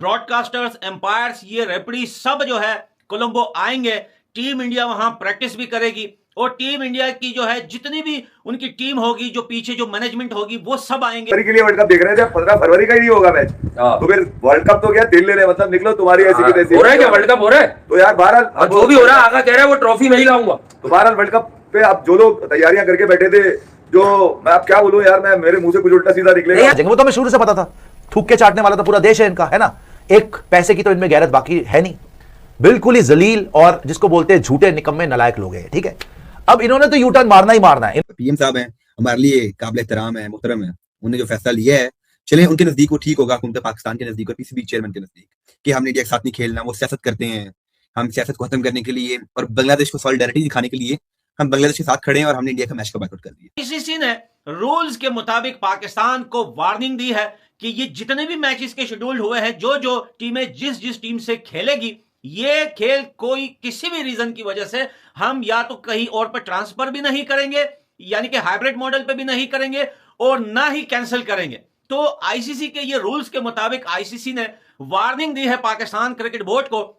Broadcasters, empires, ये referee सब जो है कोलंबो आएंगे। टीम इंडिया वहां प्रैक्टिस भी करेगी और टीम इंडिया की जो है जितनी भी उनकी टीम होगी, जो पीछे जो मैनेजमेंट होगी, वो सब आएंगे। के लिए वर्ल्ड कप देख रहे थे, 15 फरवरी का ही नहीं होगा मैच, तो फिर वर्ल्ड कप तो क्या दिल ले रहे, मतलब निकलो तुम्हारी ऐसी की तैसी। हो रहा है क्या वर्ल्ड कप हो रहा है? तो यार बहरहाल जो भी हो रहा है, आगा कह रहा है वो ट्रॉफी मैं ही लाऊंगा। तो बहरहाल वर्ल्ड कप पे आप जो लोग तैयारियां करके बैठे थे, जो मैं आप क्या बोलूं यार, मैं मेरे मुंह से कुछ उल्टा सीधा निकलेगा। वो तो हमें शुरू से पता था, थूक के चाटने वाला तो पूरा देश है इनका, है ना। एक पैसे की तो इनमें गैरत बाकी है नहीं, बिल्कुल ही जलील और जिसको बोलते हैं झूठे निकम्मे नलायक लोग हैं, ठीक है। अब इन्होंने तो यू टर्न मारना ही मारना है। पीएम साहब हैं, हमारे लिए काबिल एहतराम है, मुहतरम है। उन्होंने जो फैसला लिया है, चले उनके नजदीक वो ठीक होगा, हुकूमत पाकिस्तान के नजदीक और पीसीबी चेयरमैन के नजदीक, कि हमने इंडिया के साथ नहीं खेलना। वो सियासत करते हैं, हम सियासत को खत्म करने के लिए और बांग्लादेश को सॉलिडारिटी दिखाने के लिए हम बांग्लादेश के साथ खड़े हैं और हमने इंडिया का मैच को बायकॉट कर दिया। आईसीसी ने रूल्स के मुताबिक पाकिस्तान को वार्निंग दी है कि ये जितने भी मैचेस के शेड्यूल्ड हुए हैं, जो जो टीमें जिस जिस टीम से खेलेगी, ये खेल कोई किसी भी रीजन की वजह से हम या तो कहीं और पर ट्रांसफर भी नहीं करेंगे, यानी कि हाइब्रिड मॉडल पे भी नहीं करेंगे और ना ही कैंसिल करेंगे। तो आईसीसी के ये रूल्स के मुताबिक आईसीसी ने वार्निंग दी है पाकिस्तान क्रिकेट बोर्ड को।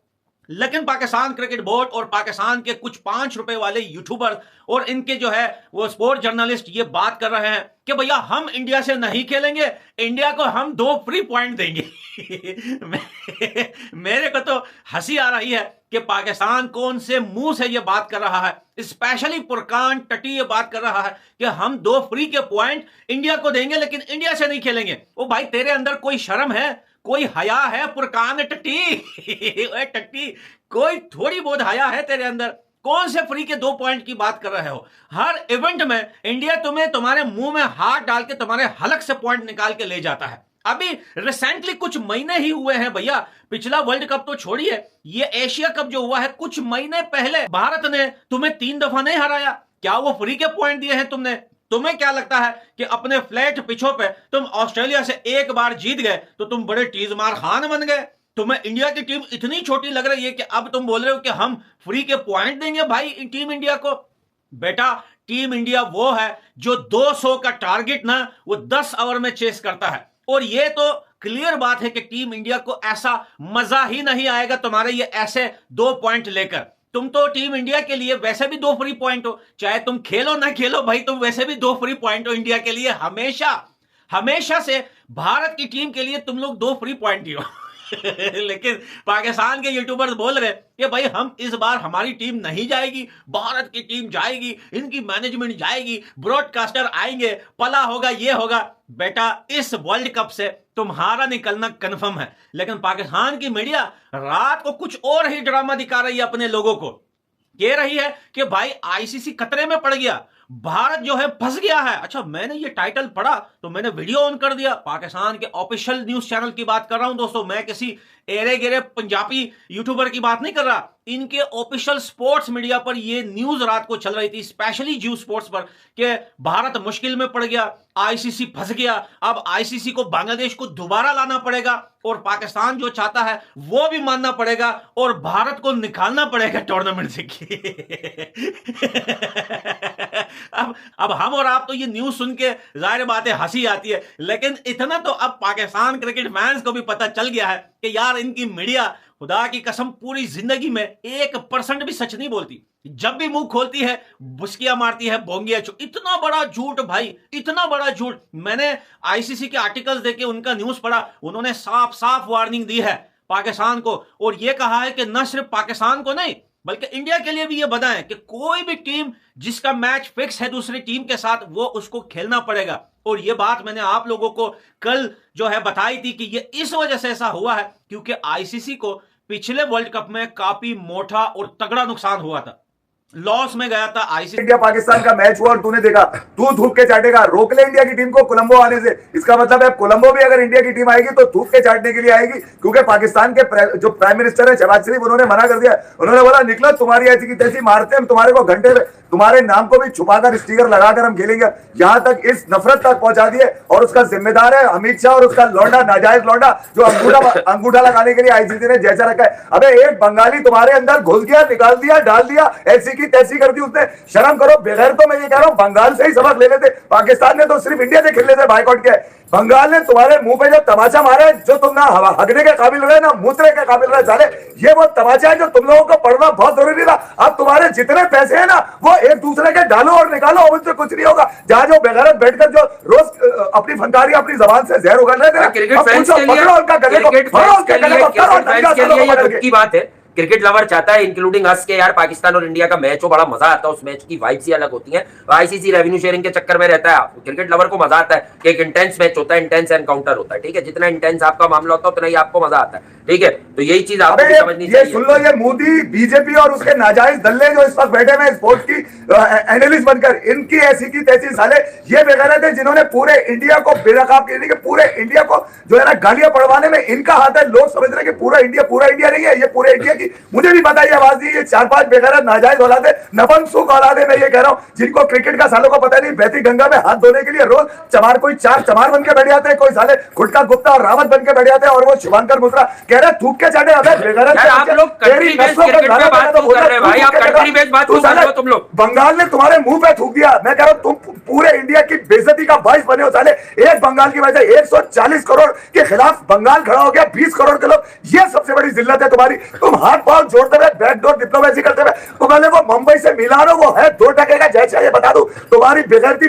लेकिन पाकिस्तान क्रिकेट बोर्ड और पाकिस्तान के कुछ 5 रुपए वाले यूट्यूबर और इनके जो है वो स्पोर्ट जर्नलिस्ट ये बात कर रहे हैं कि भैया हम इंडिया से नहीं खेलेंगे, इंडिया को हम 2 फ्री पॉइंट देंगे। मेरे को तो हंसी आ रही है कि पाकिस्तान कौन से मुंह से ये बात कर रहा है। स्पेशली फुरकान टटी ये बात कर रहा है कि हम 2 फ्री के पॉइंट इंडिया को देंगे लेकिन इंडिया से नहीं खेलेंगे। ओ भाई, तेरे अंदर कोई शर्म है, कोई हया है? फुरकान टट्टी टट्टी, कोई थोड़ी बहुत हया है तेरे अंदर? कौन से फ्री के 2 पॉइंट की बात कर रहे हो? हर इवेंट में इंडिया तुम्हें तुम्हारे मुंह में हाथ डाल के तुम्हारे हलक से पॉइंट निकाल के ले जाता है। अभी रिसेंटली कुछ महीने ही हुए हैं भैया, पिछला वर्ल्ड कप तो छोड़िए, ये एशिया कप जो हुआ है कुछ महीने पहले भारत ने तुम्हें 3 दफा नहीं हराया। क्या वो फ्री के पॉइंट दिए हैं तुमने? तुम्हें क्या लगता है कि अपने फ्लैट पिचों पे तुम ऑस्ट्रेलिया से एक बार जीत गए तो तुम बड़े टीजमार खान बन गए? तुम्हें इंडिया की टीम इतनी छोटी लग रही है कि अब तुम बोल रहे हो कि हम फ्री के पॉइंट देंगे भाई टीम इंडिया को? बेटा, टीम इंडिया वो है जो 200 का टारगेट ना वो 10 ओवर में चेस करता है। और ये तो क्लियर बात है कि टीम इंडिया को ऐसा मजा ही नहीं आएगा तुम्हारे ये ऐसे 2 पॉइंट लेकर। तुम तो टीम इंडिया के लिए वैसे भी 2 फ्री पॉइंट हो, चाहे तुम खेलो ना खेलो भाई, तुम वैसे भी 2 फ्री पॉइंट हो इंडिया के लिए। हमेशा से भारत की टीम के लिए तुम लोग 2 फ्री पॉइंट ही हो। लेकिन पाकिस्तान के यूट्यूबर्स बोल रहे कि भाई हम इस बार हमारी टीम नहीं जाएगी, भारत की टीम जाएगी, इनकी मैनेजमेंट जाएगी, ब्रॉडकास्टर आएंगे, पला होगा, ये होगा। बेटा, इस वर्ल्ड कप से तुम्हारा निकलना कंफर्म है। लेकिन पाकिस्तान की मीडिया रात को कुछ और ही ड्रामा दिखा रही है अपने लोगों को, कह रही है कि भाई आईसीसी खतरे में पड़ गया, भारत जो है फंस गया है। अच्छा, मैंने ये टाइटल पढ़ा तो मैंने वीडियो ऑन कर दिया। पाकिस्तान के ऑफिशियल न्यूज चैनल की बात कर रहा हूं दोस्तों, मैं किसी एरे गिरे पंजाबी यूट्यूबर की बात नहीं कर रहा। इनके ऑफिशियल स्पोर्ट्स मीडिया पर ये न्यूज रात को चल रही थी, स्पेशली जियो स्पोर्ट्स पर, कि भारत मुश्किल में पड़ गया, आईसीसी फंस गया, अब आईसीसी को बांग्लादेश को दोबारा लाना पड़ेगा और पाकिस्तान जो चाहता है वो भी मानना पड़ेगा और भारत को निकालना पड़ेगा टूर्नामेंट से। अब हम और आप तो ये न्यूज सुन के जाहिर बात है हंसी आती है, लेकिन इतना तो अब पाकिस्तान क्रिकेट फैंस को भी पता चल गया है कि यार इनकी मीडिया खुदा की कसम पूरी जिंदगी में 1% भी सच नहीं बोलती। जब भी मुंह खोलती है बुस्कियां मारती है, बोंगिया। इतना बड़ा झूठ भाई, इतना बड़ा झूठ। मैंने आईसीसी के आर्टिकल्स देखे, उनका न्यूज पढ़ा, उन्होंने साफ साफ वार्निंग दी है पाकिस्तान को और यह कहा है कि न सिर्फ पाकिस्तान को नहीं बल्कि इंडिया के लिए भी यह बताएं कि कोई भी टीम जिसका मैच फिक्स है दूसरी टीम के साथ, वो उसको खेलना पड़ेगा। और यह बात मैंने आप लोगों को कल जो है बताई थी कि यह इस वजह से ऐसा हुआ है क्योंकि आईसीसी को पिछले वर्ल्ड कप में काफी मोटा और तगड़ा नुकसान हुआ था, लॉस में गया था आईसीसी। इंडिया पाकिस्तान का मैच हुआ और तूने देखा, तू थूक के चाटेगा, रोक ले इंडिया की टीम को कोलंबो आने से। इसका मतलब है कोलंबो भी अगर इंडिया की टीम आएगी तो थूक के चाटने के लिए आएगी, क्योंकि पाकिस्तान के जो प्राइम मिनिस्टर है शहबाज शरीफ, उन्होंने मना कर दिया। उन्होंने बोला निकलो, तुम्हारी ऐसी की तैसी मारते हम तुम्हारे को घंटे में, तुम्हारे नाम को भी छुपाकर स्टिकर लगाकर हम खेलेंगे। यहां तक इस नफरत तक पहुंचा दिए और उसका जिम्मेदार है अमित शाह और उसका लौंडा, नाजायज लौंडा, जो अंगूठा लगाने के लिए आईसीसी ने जैसा रखा है। अबे एक बंगाली तुम्हारे अंदर घुस गया, निकाल दिया, डाल दिया, ऐसी की तैसी कर दी उसने, शर्म करो। बगैर तो मैं ये कह रहा हूं बंगाल से ही सबक ले लेते, पाकिस्तान ने तो सिर्फ इंडिया से खेलने से बाइकआउट किया है। बंगाल ने तुम्हारे मुंह पे जो तमाचा मारा है, जो तुम ना हगने के काबिल रहे ना मूत्रे के काबिल रहे साले, ये वो तमाचा है जो तुम लोगों को पढ़ना बहुत जरूरी था। अब तुम्हारे जितने पैसे हैं ना वो एक दूसरे के डालो और निकालो, अब उनसे कुछ नहीं होगा। जहां जो बेगैरत बैठकर जो रोज अपनी फंकारी अपनी जबान से जहर उगल रहे थे, क्रिकेट अब फैंस पूछो, के लिए पकड़ो उनका गले को, पकड़ो उसके गले को, करो दंगा चलो ये पकड़ दुख के। की बात है। क्रिकेट लवर चाहता है इंक्लूडिंग अस के यार पाकिस्तान और इंडिया का मैच हो, बड़ा मजा आता है उस मैच की, वाइब्स ही अलग होती है। आईसीसी रेवेन्यू शेयरिंग के चक्कर में रहता है। क्रिकेट लवर को मजा आता है कि एक इंटेंस मैच होता है, इंटेंस एनकाउंटर होता है, ठीक है। जितना इंटेंस आपका मामला होता है उतना ही आपको मजा आता है, ठीक है। तो यही चीज आपको भी समझनी ये चाहिए। सुन लो, ये मोदी बीजेपी और उसके नाजायज दल्ले जो इस वक्त बैठे हुए स्पोर्ट्स की एनालिस्ट बनकर, इनकी ऐसी की तैसी साले ये बेगैरत है जिन्होंने पूरे इंडिया को बेनकाब किया, पूरे इंडिया को जो है ना गालियां पड़वाने में इनका हाथ है। लोग समझ रहे हैं कि पूरा इंडिया नहीं है, ये पूरे इंडिया की, मुझे भी पता है आवाज दी, ये 4-5 बेगैरत नाजायज औलादे, नपुंसक औलादे, मैं ये कह रहा हूं, जिनको क्रिकेट का सालों को पता नहीं, बहती गंगा में हाथ धोने के लिए रोज चमार, कोई 4 चमार बन के बैठ जाते हैं, कोई साले गुटका गुप्ता और रावत बन के बैठ जाते हैं, और वो शिवांकर मुद्रा कह रहे थूक के चाटे। अबे बेगैरत, आप लोग कंट्री बेस्ड क्रिकेट पे बात क्यों कर रहे हैं भाई? आप कंट्री बेस्ड बात क्यों कर रहे हो तुम लोग? बंगाल ने तुम्हारे मुंह पे थूक दिया। मैं कह रहा हूं तुम पूरे इंडिया की बेइज्जती का बाइस बने हो साले। एक बंगाल की वजह 140 करोड़ के खिलाफ बंगाल खड़ा हो गया, 20 करोड़ के लोग, ये सबसे बड़ी जिल्लत है तुम्हारी। तुम हाथ पांव जोड़ते हुए बैकडोर डिप्लोमेसी करते हुए, तुम्हारे वो मुंबई से मिलानो वो है 2% का जय, ये बता दूं। तुम्हारी बेगैरती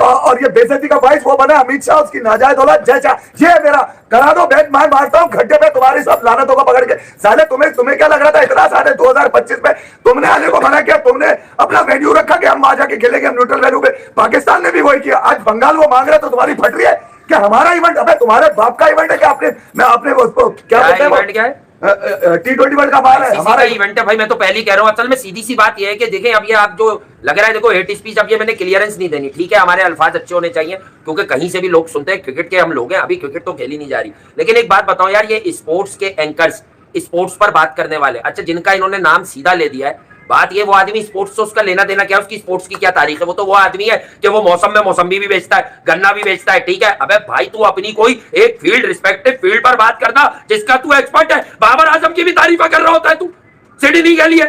और ये बेइज्जती का बाइस वो बना अमित शाह, उसकी नाजायज औलाद जय। ये मेरा करा दो बैठ, मैं मारता हूं गड्ढे पे तुम्हारी सब लानतों को पकड़ के। साले तुम्हें क्या लग रहा था इतना साले 2025 में तुमने आने को मना किया, तुमने अपना वेन्यू रखा कि हम आ जाके खेलेंगे, हम न्यूट्रल वेन्यू पे। पाकिस्तान ने भी वही किया। आज बंगाल वो मांग रहे तो तुम्हारी फट रही है कि हमारा इवेंट, अबे तुम्हारे बाप का इवेंट है क्या? अपने उसको क्या बोलते हैं, इवेंट क्या है? T20 वर्ल्ड का बाहर है हमारा इवेंट है भाई। मैं तो पहले ही कह रहा हूं, असल में सीधी सी बात यह है कि देखें, अब ये आप जो लग रहा है, देखो हेट स्पीच, अब ये मैंने क्लियरेंस नहीं देनी, ठीक है। हमारे अल्फाज अच्छे होने चाहिए क्योंकि कहीं से भी लोग सुनते हैं, क्रिकेट के हम लोग हैं, अभी क्रिकेट तो खेली नहीं जा रही। लेकिन एक बात बताओ यार, ये स्पोर्ट्स के एंकर्स, स्पोर्ट्स पर बात करने वाले, अच्छा जिनका इन्होंने नाम सीधा ले दिया है, बात ये, वो आदमी स्पोर्ट्स से उसका लेना देना क्या, उसकी स्पोर्ट्स की क्या तारीख है? वो तो वो आदमी है कि वो मौसम में मौसम्बी भी बेचता है, गन्ना भी बेचता है, ठीक है। अबे भाई तू अपनी कोई एक फील्ड, रिस्पेक्टिव फील्ड पर बात करना जिसका तू एक्सपर्ट है। बाबर आजम की भी तारीफ कर रहा होता है तू सिडनी के लिए।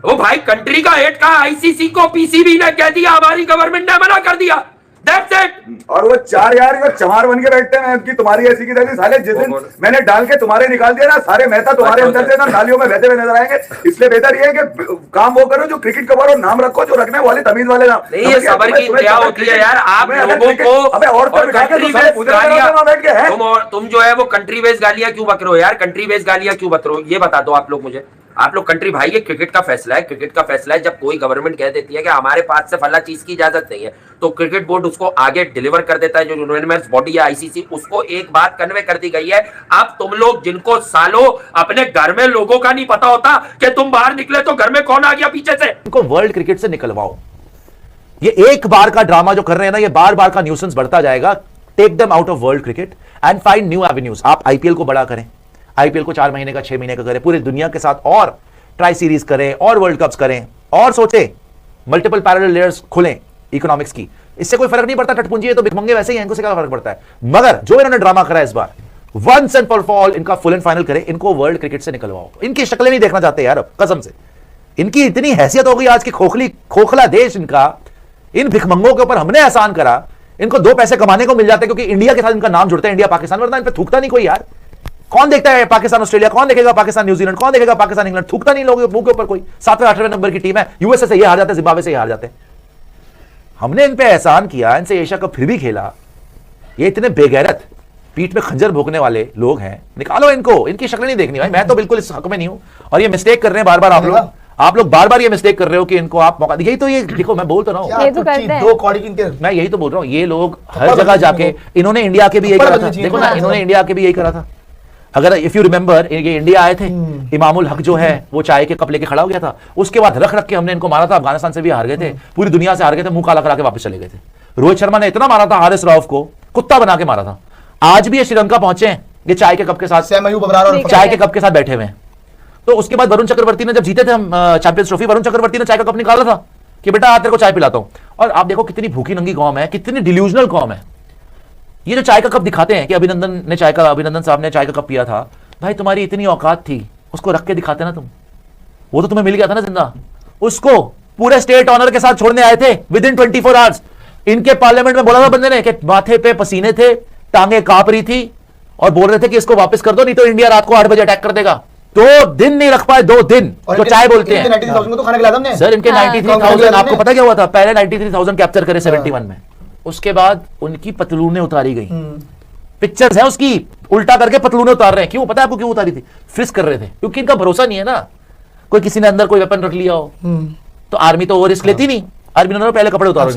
वो भाई कंट्री का हेड का आईसीसी को पीसीबी ने कह दिया, हमारी गवर्नमेंट ने मना कर दिया, दैट्स इट। और वो 4 यार जो चमार बन के बैठते हैं कि तुम्हारी ऐसी की तैसी साले, जिस दिन मैंने डाल के तुम्हारे निकाल दिया ना, सारे मेहता तुम्हारे अंदर से ना नालियों में बहते हुए नजर आएंगे। इसलिए बेहतर ये है कि काम वो करो जो क्रिकेट कवर, नाम रखो जो रखने वाले तमीज वाले नाम। नहीं, ये सबर की इंतहा होती है यार। आप लोगों को अबे और कंट्री बेस्ड गालियां, तुम जो है वो कंट्री बेस्ड गालियां क्यों बक रहे हो यार? कंट्री बेस्ड गालियां क्यों बक रहे हो, ये बता दो आप लोग मुझे। आप लोग कंट्री, भाई ये क्रिकेट का फैसला है, क्रिकेट का फैसला है। जब कोई गवर्नमेंट कह देती है कि हमारे पास से फला चीज की इजाजत नहीं है, तो क्रिकेट बोर्ड उसको आगे डिलीवर कर देता है, जो यूनानिमस बॉडी है आईसीसी, उसको एक बात कन्वे कर दी गई है। अब तुम लोग जिनको सालों अपने घर में लोगों का नहीं पता होता कि तुम बाहर निकले तो घर में कौन आ गया पीछे से, इनको वर्ल्ड क्रिकेट से निकलवाओ। ये एक बार का ड्रामा जो कर रहे हैं ना, ये बार बार का न्यूसेंस बढ़ता जाएगा। Take them out of world cricket and find new avenues. आप आईपीएल को बड़ा करें, आईपीएल को 4 महीने का 6 महीने का करें, पूरी दुनिया के साथ और ट्राई सीरीज करें और वर्ल्ड कप्स करें, और सोचें मल्टीपल पैरेलल लेयर्स खुलें इकोनॉमिक्स की। इससे कोई फर्क नहीं पड़ता, टटपुंजी है तो भिखमंगे वैसे ही हैं, इनको से क्या फर्क पड़ता है। मगर जो इन्होंने ड्रामा करा इस बार, वंस एंड फॉर ऑल इनका फुल एंड फाइनल करें, इनको वर्ल्ड क्रिकेट से निकलवाओ। इनकी शक्लें नहीं देखना चाहते यार, कसम से। इनकी इतनी हैसियत हो गई आज की, खोखला देश इनका, इन भिखमंगों के ऊपर हमने एहसान करा, इनको 2 पैसे कमाने को मिल जाते हैं क्योंकि इंडिया के साथ इनका नाम जुड़ता है, इंडिया पाकिस्तान, वरना इन पे थूकता नहीं कोई यार। कौन देखता है पाकिस्तान ऑस्ट्रेलिया, कौन देखेगा पाकिस्तान न्यूजीलैंड, कौन देखेगा पाकिस्तान इंग्लैंड? थूकता नहीं लोगों मुंह के ऊपर कोई। 7वें 8वें नंबर की टीम है, यूएसए से ये हार जाते हैं, जिम्बाब्वे से ये हार जाते हैं। हमने इन पे एहसान किया, इनसे एशिया कप फिर भी खेला। ये इतने बेगैरत, पीठ में खंजर भोंकने वाले लोग हैं, निकालो इनको। इनकी शक्लें नहीं देखनी भाई, मैं तो बिल्कुल इस हक में नहीं हूं। और ये मिस्टेक कर रहे हैं बार बार आप लोग बार बार ये मिस्टेक कर रहे हो कि इनको आप मौका, यही तो, ये देखो मैं बोल तो रहा हूँ, ये तो करते हैं। 2 कौड़ी किनके, मैं यही तो बोल रहा हूँ। ये लोग हर जगह जाके, इन्होंने इंडिया के भी यही करा था, देखो ना, इन्होंने इंडिया के भी यही करा था। अगर इफ यू रिमेंबर, ये इंडिया आए थे, इमामुल हक जो है वो चाय के कप लेके खड़ा हो गया था, उसके बाद रख के हमने इनको मारा था। अफगानिस्तान से भी हार गए थे, पूरी दुनिया से हार गए थे, मुंह काला करा के वापस चले गए थे। रोहित शर्मा ने इतना मारा था हारिस राउफ को, कुत्ता बना के मारा था। आज भी ये श्रीलंका पहुंचे हैं, ये चाय के कप के साथ, चाय के कप के साथ बैठे हुए हैं। तो उसके बाद वरुण चक्रवर्ती ने, जब जीते थे हम चैंपियंस ट्रॉफी, वरुण चक्रवर्ती ने चाय का कप निकाला था कि बेटा तेरे को चाय पिलाता हूं। और आप देखो कितनी भूखी नंगी कौम है, कितनी डिल्यूजनल कौम है। ये जो चाय का कप दिखाते हैं कि अभिनंदन साहब ने चाय का कप पिया था, भाई तुम्हारी इतनी औकात थी, उसको रख के दिखाते ना तुम, वो तो तुम्हें मिल गया था ना जिंदा। उसको पूरे स्टेट ऑनर के साथ छोड़ने आए थे विद इन 24 आवर्स। इनके पार्लियामेंट में बोला था बंदे ने कि माथे पे पसीने थे, टांगे कांप रही थी और बोल रहे थे कि इसको वापस कर दो नहीं तो इंडिया रात को 8 बजे अटैक कर देगा। 2 दिन नहीं रख पाए, 2 दिन जो चाय बोलते हैं। 93,000 को खाना खिलाया था हमने सर इनके 93,000 आपको पता क्या हुआ था? पहले 93,000 कैप्चर करे 71 में, उसके बाद उनकी पतलूनें उतारी गई। पिक्चर्स है उसकी, उल्टा करके पतलूनें उतार रहे हैं। क्यों पता है आपको क्यों उतारी थी? फ्रिस्क कर रहे थे, क्योंकि इनका भरोसा नहीं है ना, कोई किसी ने अंदर कोई वेपन रख लिया हो। तो आर्मी तो ओवर रिस्क लेती नहीं, आर्मी ने पहले कपड़े उतारो,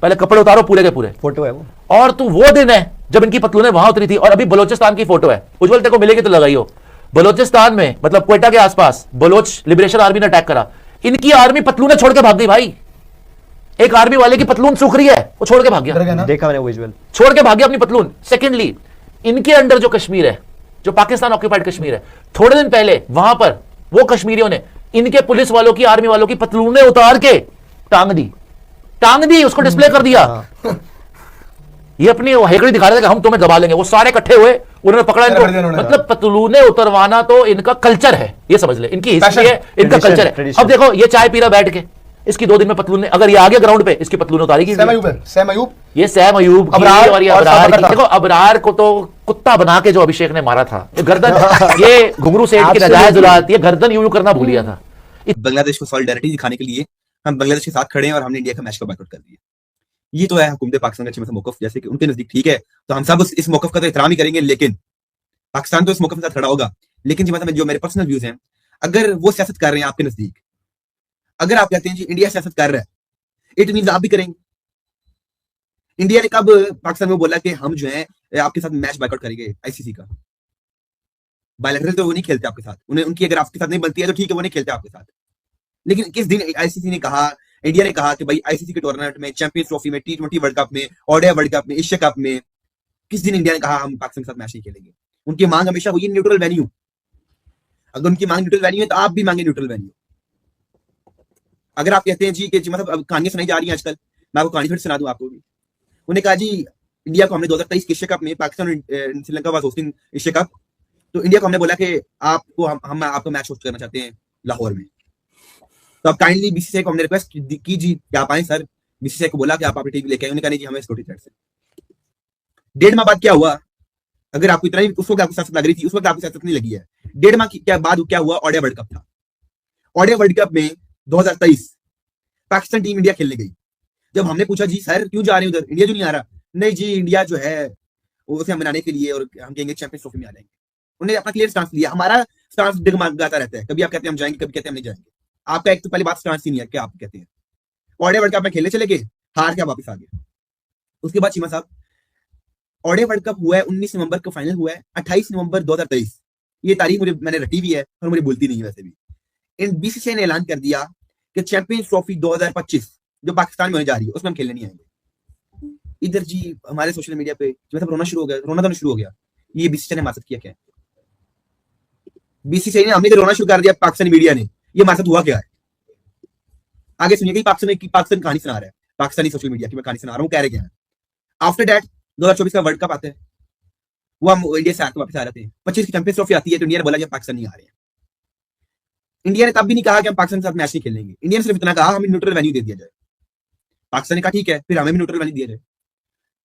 पहले कपड़े उतारो पूरे के पूरे। फोटो है वो। और तो वो दिन है जब इनकी पतलूनें वहां उतरी थी। और अभी बलोचिस्तान की फोटो है, उज्जवल तेरे को मिलेगी तो लगाइयो। बलोचिस्तान में मतलब क्वेटा के आसपास बलोच लिबरेशन आर्मी ने अटैक करा, इनकी आर्मी पतलूनें छोड़ के भाग गई भाई। एक आर्मी वाले की पतलून सूख रही है, वो छोड़ के भाग गया, देखा मैंने वो विजुअल, छोड़ के भाग गया अपनी पतलून। सेकेंडली इनके अंडर जो कश्मीर है, जो पाकिस्तान ऑक्यूपाइड कश्मीर है, थोड़े दिन पहले वहां पर वो कश्मीरियों ने इनके पुलिस वालों की, आर्मी वालों की पतलूनें उतार के टांग दी, उसको डिस्प्ले कर दिया। ये अपनी हेकड़ी दिखा रहे थे कि हम तुम्हें दबा लेंगे। वो सारे इकट्ठे हुए, उन्होंने पकड़ा इनको। मतलब पतलूनें उतरवाना तो इनका कल्चर है, ये समझ ले, इनकी हिस्ट्री है, इनका कल्चर है। अब देखो ये चाय पी रहा बैठ के, इसकी 2 दिन में पतलून, अगर ये आ गया ग्राउंड पे, इसकी पतलून उतारेगी। सैम अयूब, ये सैम अयूब और ये अबरार की। देखो अबरार को तो कुत्ता बना के जो अभिषेक ने मारा था, ये गर्दन ये घुंगरू सेठ की नजायज उलात, ये गर्दन यूं करना भूल गया था। बांग्लादेश को सॉलिडारिटी दिखाने के लिए हम बांग्लादेश के साथ खड़े हैं और हमने इंडिया का मैच को बायकॉट कर दिया। ये तो है हुकूमत पाकिस्तान का अच्छा मौकफ, जैसे कि उनके नजदीक ठीक है तो हम सब इस मौकफ का तो एहतराम ही करेंगे, लेकिन पाकिस्तान तो इस मौकफ के साथ खड़ा होगा। लेकिन जी मतलब जो मेरे पर्सनल व्यूज हैं, अगर वो सियासत कर रहे हैं आपके नजदीक, अगर आप कहते हैं जी इंडिया सियासत कर रहा है, इट मींस आप भी करेंगे। इंडिया ने कब पाकिस्तान में बोला कि हम जो है आपके साथ मैच बायकॉट करेंगे आईसीसी का? बायलैटरल तो वो नहीं खेलते आपके साथ, उन्हें उनकी अगर आपके साथ नहीं बनती है तो ठीक है, वो नहीं खेलते आपके साथ। लेकिन किस दिन आईसीसी ने कहा, इंडिया ने कहा कि भाई आईसीसी के टूर्नामेंट में, चैंपियंस ट्रॉफी में, T20 वर्ल्ड कप में, ओडीआई वर्ल्ड कप में, एशिया कप में, किस दिन इंडिया ने कहा हम पाकिस्तान के साथ मैच नहीं खेलेंगे? उनकी मांग हमेशा हुई न्यूट्रल वेन्यू। अगर उनकी मांग न्यूट्रल वेन्यू है तो आप भी मांगे न्यूट्रल वेन्यू। अगर आप कहते हैं जी कि मतलब कहानियां सुनाई जा रही हैं आजकल, मैं आपको कहानी थोड़ी सुना दूं आपको भी। उन्हें कहा जी इंडिया को हमने 2023 एशिया कप में, पाकिस्तान और Sri Lanka was hosting Asia cup, तो इंडिया को हमने बोला कि आपको हम आपका मैच होस्ट करना चाहते हैं लाहौर में, तो आप काइंडली बीसीसीआई को हमने रिक्वेस्ट की जी कि आप आए सर। बीसीसीआई को बोला कि आप अपनी टीम लेके आए, उन्होंने कहा नहीं जी हमें सिक्योरिटी थ्रेट से। 1.5 माह बाद क्या हुआ? अगर आपको इतना ही उस वक्त आपको सियासत लग रही थी, उस वक्त आपको सियासत नहीं लगी है। 1.5 माह क्या बाद क्या हुआ? ओडीआई वर्ल्ड कप था। ओडीआई वर्ल्ड कप में 2023 पाकिस्तान टीम इंडिया खेलने गई। जब हमने पूछा जी सर क्यों जा रहे हैं उधर, इंडिया जो नहीं आ रहा, नहीं जी इंडिया जो है उसे मनाने के लिए और हम कहेंगे चैंपियंस ट्रॉफी में आ जाएंगे। उन्होंने अपना क्लियर स्टांस लिया। हमारा स्टांस डगमगाता रहता है, कभी आप कहते हैं हम जाएंगे, कभी कहते हैं हम नहीं जाएंगे। आपका एक तो पहली बात स्टांस ही नहीं है, क्या आप कहते हैं? ओडीआई वर्ल्ड कप में खेलने चले गए, हार के वापस आ गए। उसके बाद चीमा साहब ओडीआई वर्ल्ड कप हुआ है 19 नवंबर को, फाइनल हुआ है 28 नवंबर 2023। ये तारीख मैंने रटी हुई है और मुझे भूलती नहीं है वैसे भी। इन बीसीसीआई ने ऐलान कर दिया कि चैंपियंस ट्रॉफी 2025 जो पाकिस्तान में होने जा रही है उसमें हम खेलने नहीं आएंगे। इधर जी हमारे सोशल मीडिया पे मतलब रोना शुरू हो गया, रोना तो शुरू हो गया। ये बीसीसीआई ने मासत किया क्या? बीसीसीआई ने, हमने तो रोना शुरू कर दिया, पाकिस्तानी मीडिया ने। ये मासत हुआ क्या है? आगे सुनिए, पाकिस्तान कहानी सुना रहा है, पाकिस्तानी सोशल मीडिया की मैं कहानी सुना रहा हूँ, कह रहे क्या है। आफ्टर दैट 2024 का वर्ल्ड कप आता है, वो हम इंडिया से वापस आ रहे थे। 25 की चैंपियंस ट्रॉफी आती है तो इंडिया ने बोला पाकिस्तान नहीं आ रहे हैं। इंडिया ने तब भी नहीं कहा कि हम पाकिस्तान के साथ मैच नहीं खेलेंगे। इंडिया ने सिर्फ इतना कहा हमें न्यूट्रल वेन्यू दे दिया जाए। पाकिस्तान ने कहा ठीक है, फिर हमें भी न्यूट्रल वेन्यू दिया जाए।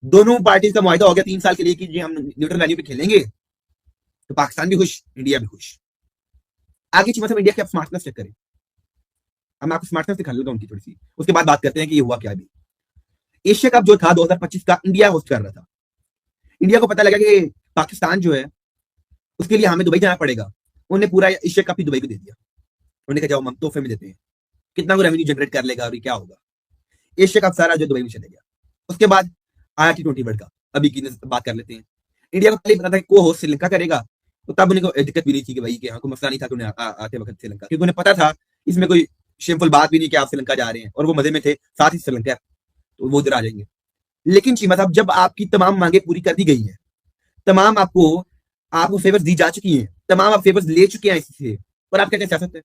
दोनों पार्टीज का मुआहदा हो गया 3 साल के लिए कि जी हम न्यूट्रल वेन्यू पे खेलेंगे, तो पाकिस्तान भी खुश, इंडिया भी खुश। आगे मतलब इंडिया की आप स्मार्टनेस चेक करें। अब मैं आपको स्मार्टनेस दिखा लूंगा उनकी थोड़ी सी, उसके बाद बात करते हैं कि ये हुआ क्या। भी एशिया कप जो था 2025 का इंडिया होस्ट कर रहा था। इंडिया को पता लगा कि पाकिस्तान जो है उसके लिए हमें दुबई जाना पड़ेगा। उन्हें पूरा एशिया कप ही दुबई को दे दिया। उन्होंने कहा जाओ हम तोहफे में देते हैं, कितना को रेवेन्यू जनरेट कर लेगा और क्या होगा। एशिया कप सारा जो दुबई में चले गया। उसके बाद आया T20 वर्ल्ड कप। अभी की बात कर लेते हैं। इंडिया को पहले पता था कि को होस्ट श्रीलंका करेगा, तो तब उन्हें कोई दिक्कत भी नहीं थी कि भाई कि हाँ कोई मसला नहीं था कि उन्हें आते वक्त श्रीलंका, क्योंकि उन्हें पता था इसमें कोई शेमफुल बात भी नहीं कि आप श्रीलंका जा रहे हैं, और वो मजे में थे, साथ ही श्रीलंका तो वो उधर आ जाएंगे। लेकिन चीमा साहब जब आपकी तमाम मांगे पूरी कर दी गई है, तमाम आपको फेवर्स दी जा चुकी हैं, तमाम आप फेवर्स ले चुके हैं इससे, और आप कहते हैं सियासत है।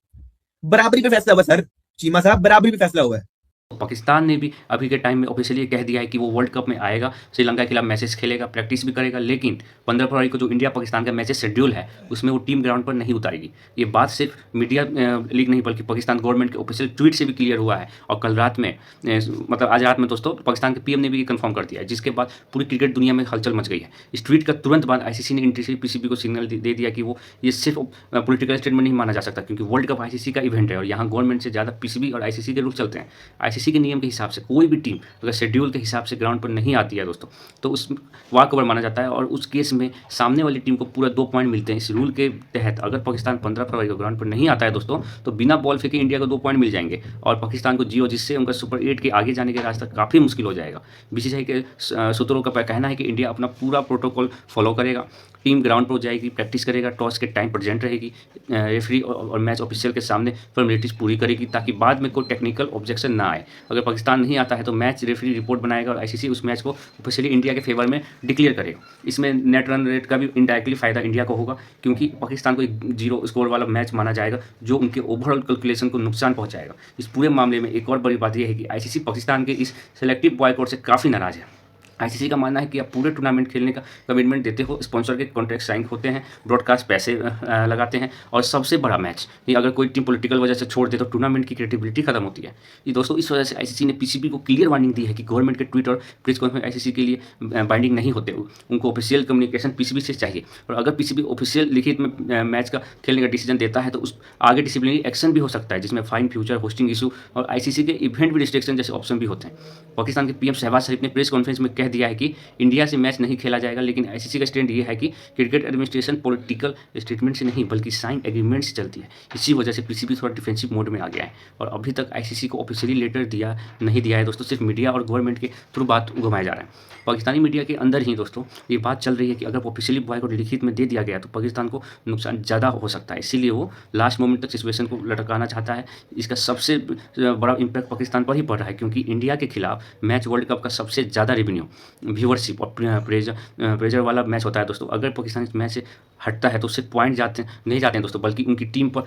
बराबरी पे फैसला हुआ सर, चीमा साहब बराबरी पे फैसला हुआ है। पाकिस्तान ने भी अभी के टाइम में ऑफिशियली कह दिया है कि वो वर्ल्ड कप में आएगा, श्रीलंका के खिलाफ मैचेस खेलेगा, प्रैक्टिस भी करेगा, लेकिन 15 फरवरी को जो इंडिया पाकिस्तान का मैचेस शेड्यूल है उसमें वो टीम ग्राउंड पर नहीं उतारेगी। ये बात सिर्फ मीडिया लीक नहीं बल्कि पाकिस्तान गवर्नमेंट के ऑफिशियल ट्वीट से भी क्लियर हुआ है। और कल रात में मतलब आज रात में दोस्तों पाकिस्तान के पीएम ने भी ये कंफर्म कर दिया है, जिसके बाद पूरी क्रिकेट दुनिया में हलचल मच गई है। इस ट्वीट का तुरंत बाद आईसीसी ने इंटरनेशनल पीसीबी को सिग्नल दे दिया कि वो ये सिर्फ पॉलिटिकल स्टेटमेंट नहीं माना जा सकता, क्योंकि वर्ल्ड कप आईसीसी का इवेंट है और यहाँ गवर्नमेंट से ज़्यादा पीसीबी और आईसीसी के रूल चलते हैं। आईसीसी के नियम के हिसाब से कोई भी टीम अगर शेड्यूल के हिसाब से ग्राउंड पर नहीं आती है दोस्तों तो उस वॉक ओवर माना जाता है, और उस केस में सामने वाली टीम को पूरा 2 पॉइंट मिलते हैं। इस रूल के तहत अगर पाकिस्तान 15 फरवरी को ग्राउंड पर नहीं आता है दोस्तों तो बिना बॉल फेंके इंडिया को 2 पॉइंट मिल जाएंगे और पाकिस्तान को 0, जिससे उनका सुपर 8 के आगे जाने का रास्ता काफ़ी मुश्किल हो जाएगा। बीसीसीआई के सूत्रों का कहना है कि इंडिया अपना पूरा प्रोटोकॉल फॉलो करेगा, टीम ग्राउंड पर जाएगी, प्रैक्टिस करेगा, टॉस के टाइम प्रेजेंट रहेगी, रेफरी और मैच ऑफिशियल के सामने फॉर्मेलिटीज पूरी करेगी ताकि बाद में कोई टेक्निकल ऑब्जेक्शन ना आए। अगर पाकिस्तान नहीं आता है तो मैच रेफरी रिपोर्ट बनाएगा और आईसीसी उस मैच को ऑफिशियली इंडिया के फेवर में डिक्लेयर करेगा। इसमें नेट रन रेट का भी इनडायरेक्टली फायदा इंडिया को होगा, क्योंकि पाकिस्तान को एक 0 स्कोर वाला मैच माना जाएगा जो उनके ओवरऑल कैलकुलेशन को नुकसान पहुंचाएगा। इस पूरे मामले में एक और बड़ी बात यह है कि आईसीसी पाकिस्तान के इस सेलेक्टिव बॉयकॉट से काफ़ी नाराज है। आईसीसी का मानना है कि आप पूरे टूर्नामेंट खेलने का कमिटमेंट देते हो, स्पॉन्सर के कॉन्ट्रैक्ट साइन होते हैं, ब्रॉडकास्ट पैसे लगाते हैं, और सबसे बड़ा मैच ये अगर कोई टीम पॉलिटिकल वजह से छोड़ दे तो टूर्नामेंट की क्रेडिबिलिटी खत्म होती है। ये दोस्तों इस वजह से आईसीसी ने पीसीबी को क्लियर वार्निंग दी है कि गवर्नमेंट के ट्वीट और प्रेस कॉन्फ्रेंस आईसीसी के लिए बाइंडिंग नहीं होते, उनको ऑफिशियल कम्युनिकेशन पीसीबी से चाहिए। और अगर पीसीबी ऑफिशियल लिखित में मैच का खेलने का डिसीजन देता है तो उस आगे डिसिप्लिनरी एक्शन भी हो सकता है, जिसमें फाइन, फ्यूचर, होस्टिंग इशू और आईसीसी के इवेंट भी रिस्ट्रिक्शन जैसे ऑप्शन भी होते हैं। पाकिस्तान के पीएम शहबाज शरीफ ने प्रेस कॉन्फ्रेंस में कह दिया है कि इंडिया से मैच नहीं खेला जाएगा, लेकिन आईसीसी का स्टैंड ये है कि क्रिकेट एडमिनिस्ट्रेशन पॉलिटिकल स्टेटमेंट से नहीं बल्कि साइन एग्रीमेंट से चलती है। इसी वजह से पीसीबी थोड़ा डिफेंसिव मोड में आ गया है और अभी तक आईसीसी को ऑफिशियली लेटर नहीं दिया है दोस्तों, सिर्फ मीडिया और गवर्नमेंट के थ्रू बात घुमाया जा रहा है। पाकिस्तानी मीडिया के अंदर ही दोस्तों ये बात चल रही है कि अगर ऑफिशियली बॉयकॉट लिखित में दे दिया गया तो पाकिस्तान को नुकसान ज़्यादा हो सकता है, इसीलिए वो लास्ट मोमेंट तक सिचुएशन को लटकाना चाहता है। इसका सबसे बड़ा इम्पैक्ट पाकिस्तान पर ही पड़ रहा है, क्योंकि इंडिया के खिलाफ मैच वर्ल्ड कप का सबसे ज़्यादा रेवेन्यू, व्यूअरशिप और प्रेजर वाला मैच होता है दोस्तों। अगर पाकिस्तान इस मैच से हटता है तो उससे पॉइंट नहीं जाते हैं दोस्तों, बल्कि उनकी टीम पर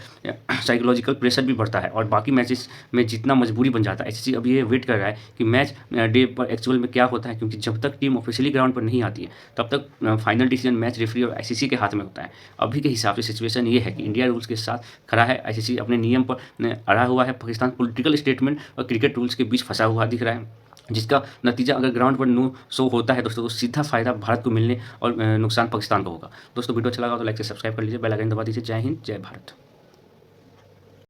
साइकोलॉजिकल प्रेशर भी बढ़ता है और बाकी मैचेस में जीतना मजबूरी बन जाता है। आईसीसी अब ये वेट कर रहा है कि मैच डे पर एक्चुअल में क्या होता है, क्योंकि जब तक टीम ऑफिशियली ग्राउंड पर नहीं आती है तब तक फाइनल डिसीजन मैच रेफरी और आईसीसी के हाथ में होता है। अभी के हिसाब से सिचुएशन ये है कि इंडिया रूल्स के साथ खड़ा है, आईसीसी अपने नियम पर अड़ा हुआ है, पाकिस्तान पॉलिटिकल स्टेटमेंट और क्रिकेट रूल्स के बीच फंसा हुआ दिख रहा है, जिसका नतीजा अगर ग्राउंड पर नो शो होता है दोस्तों तो सीधा फायदा भारत को मिलने और नुकसान पाकिस्तान को होगा। दोस्तों वीडियो अच्छा लगा तो लाइक से सब्सक्राइब कर लीजिए, बेल आइकन दबा दीजिए। जय हिंद, जय भारत।